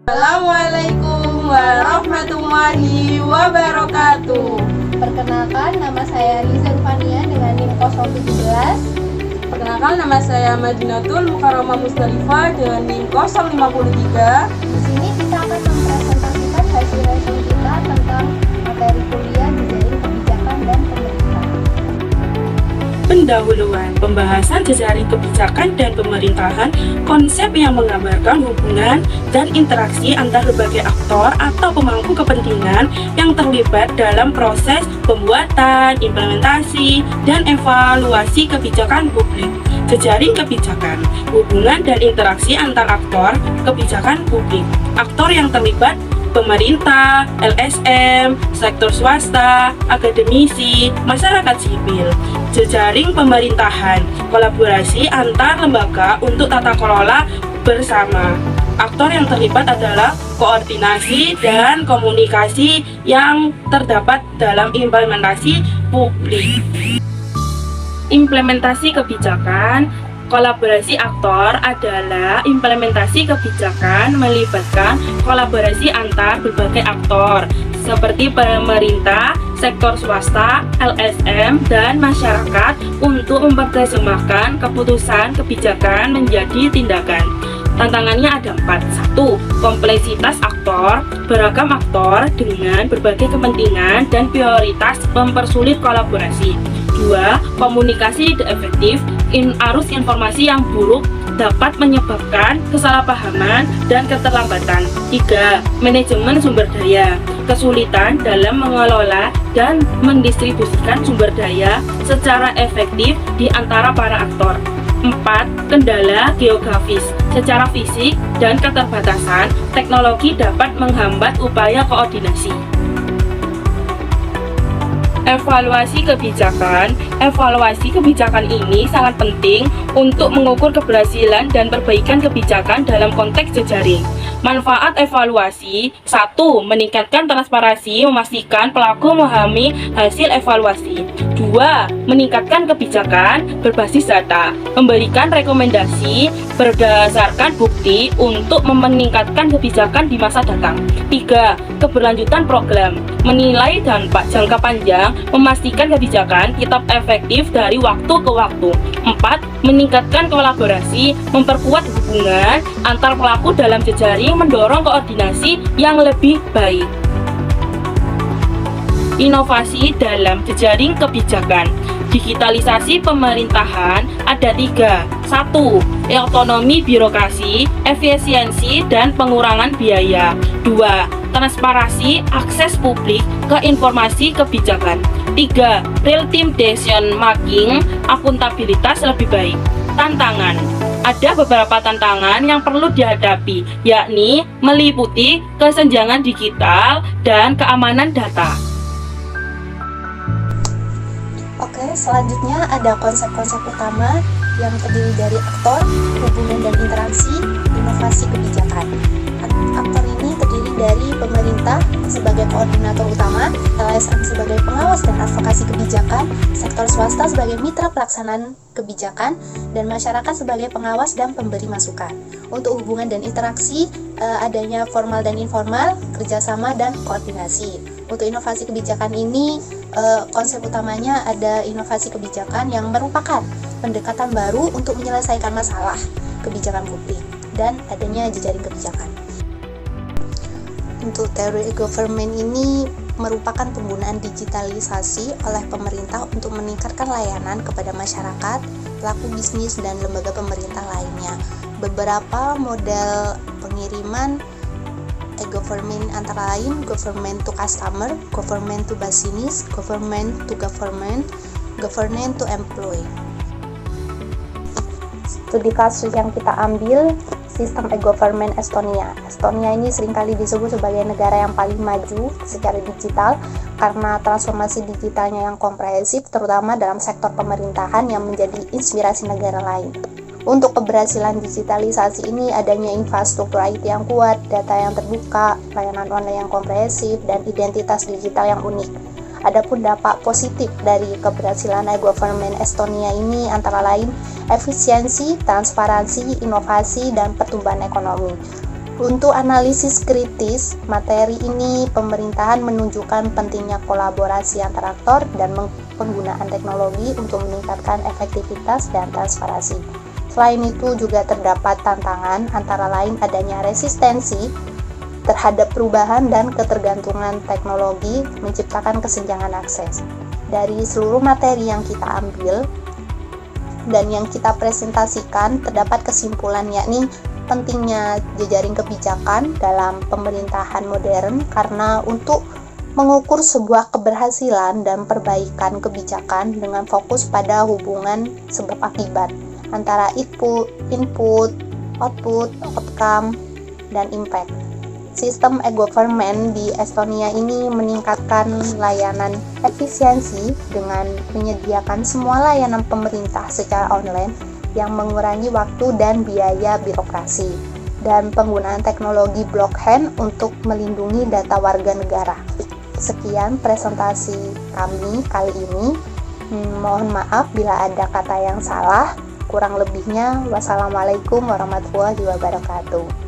Assalamualaikum warahmatullahi wabarakatuh. Perkenalkan, nama saya Riza Rufania dengan NIM 017. Perkenalkan, nama saya Madinatul Mukarramah Mustalifah dengan NIM 053. Di sini kita akan mempresentasikan hasil-hasil kita tentang materi kuliah jejaring kebijakan dan pemerintah. Pendahuluan pembahasan jejaring kebijakan dan pemerintahan, konsep yang menggambarkan hubungan dan interaksi antar berbagai aktor atau pemangku kepentingan yang terlibat dalam proses pembuatan, implementasi, dan evaluasi kebijakan publik. Jejaring kebijakan, hubungan dan interaksi antar aktor kebijakan publik. Aktor yang terlibat: pemerintah, LSM, sektor swasta, akademisi, masyarakat sipil. Jejaring pemerintahan, kolaborasi antar lembaga untuk tata kelola bersama. Aktor yang terlibat adalah koordinasi dan komunikasi yang terdapat dalam implementasi publik. Implementasi kebijakan. Kolaborasi aktor adalah implementasi kebijakan melibatkan kolaborasi antar berbagai aktor seperti pemerintah, sektor swasta, LSM, dan masyarakat untuk mempertanggungjawabkan keputusan kebijakan menjadi tindakan. Tantangannya ada 4. 1. Kompleksitas aktor. Beragam aktor dengan berbagai kepentingan dan prioritas mempersulit kolaborasi. 2. Komunikasi efektif. Arus informasi yang buruk dapat menyebabkan kesalahpahaman dan keterlambatan. 3. Manajemen sumber daya. Kesulitan dalam mengelola dan mendistribusikan sumber daya secara efektif di antara para aktor. 4. Kendala geografis. Secara fisik dan keterbatasan, teknologi dapat menghambat upaya koordinasi. Evaluasi kebijakan. Evaluasi kebijakan ini sangat penting untuk mengukur keberhasilan dan perbaikan kebijakan dalam konteks jejaring. Manfaat evaluasi: 1. Meningkatkan transparansi, memastikan pelaku memahami hasil evaluasi. 2. Meningkatkan kebijakan berbasis data, memberikan rekomendasi berdasarkan bukti untuk meningkatkan kebijakan di masa datang. 3. Keberlanjutan program, menilai dampak jangka panjang, memastikan kebijakan tetap efektif dari waktu ke waktu. 4. Meningkatkan kolaborasi, memperkuat hubungan antar pelaku dalam jejaring, mendorong koordinasi yang lebih baik. Inovasi dalam jejaring kebijakan. Digitalisasi pemerintahan ada 3. 1. Otonomi birokrasi, efisiensi, dan pengurangan biaya. 2. Transparansi, akses publik ke informasi kebijakan. 3. Real time decision making, akuntabilitas lebih baik. Tantangan. Ada beberapa tantangan yang perlu dihadapi, yakni meliputi kesenjangan digital dan keamanan data. Oke, selanjutnya ada konsep-konsep utama yang terdiri dari aktor, hubungan dan interaksi, inovasi kebijakan. Aktor ini terdiri dari pemerintah sebagai koordinator utama, LSM sebagai pengawas dan advokasi kebijakan, sektor swasta sebagai mitra pelaksanaan kebijakan, dan masyarakat sebagai pengawas dan pemberi masukan. Untuk hubungan dan interaksi, adanya formal dan informal, kerjasama dan koordinasi. Untuk inovasi kebijakan ini, konsep utamanya ada inovasi kebijakan yang merupakan pendekatan baru untuk menyelesaikan masalah kebijakan publik dan adanya jejaring kebijakan. Untuk teori e-government ini merupakan penggunaan digitalisasi oleh pemerintah untuk meningkatkan layanan kepada masyarakat, pelaku bisnis, dan lembaga pemerintah lainnya. Beberapa model pengiriman e-government antara lain government to customer, government to business, government to government, government to employee. Studi kasus yang kita ambil sistem e-government Estonia. Estonia ini seringkali disebut sebagai negara yang paling maju secara digital karena transformasi digitalnya yang komprehensif, terutama dalam sektor pemerintahan yang menjadi inspirasi negara lain. Untuk keberhasilan digitalisasi ini adanya infrastruktur IT yang kuat, data yang terbuka, layanan online yang komprehensif, dan identitas digital yang unik. Adapun dampak positif dari keberhasilan e-government Estonia ini antara lain efisiensi, transparansi, inovasi, dan pertumbuhan ekonomi. Untuk analisis kritis materi ini, pemerintahan menunjukkan pentingnya kolaborasi antar aktor dan penggunaan teknologi untuk meningkatkan efektivitas dan transparansi. Selain itu juga terdapat tantangan antara lain adanya resistensi terhadap perubahan dan ketergantungan teknologi menciptakan kesenjangan akses. Dari seluruh materi yang kita ambil dan yang kita presentasikan terdapat kesimpulan yakni pentingnya jejaring kebijakan dalam pemerintahan modern karena untuk mengukur sebuah keberhasilan dan perbaikan kebijakan dengan fokus pada hubungan sebab akibat antara input, output, outcome, dan impact. Sistem e-government di Estonia ini meningkatkan layanan efisiensi dengan menyediakan semua layanan pemerintah secara online yang mengurangi waktu dan biaya birokrasi, dan penggunaan teknologi blockchain untuk melindungi data warga negara. Sekian presentasi kami kali ini. Mohon maaf bila ada kata yang salah. Kurang lebihnya, wassalamualaikum warahmatullahi wabarakatuh.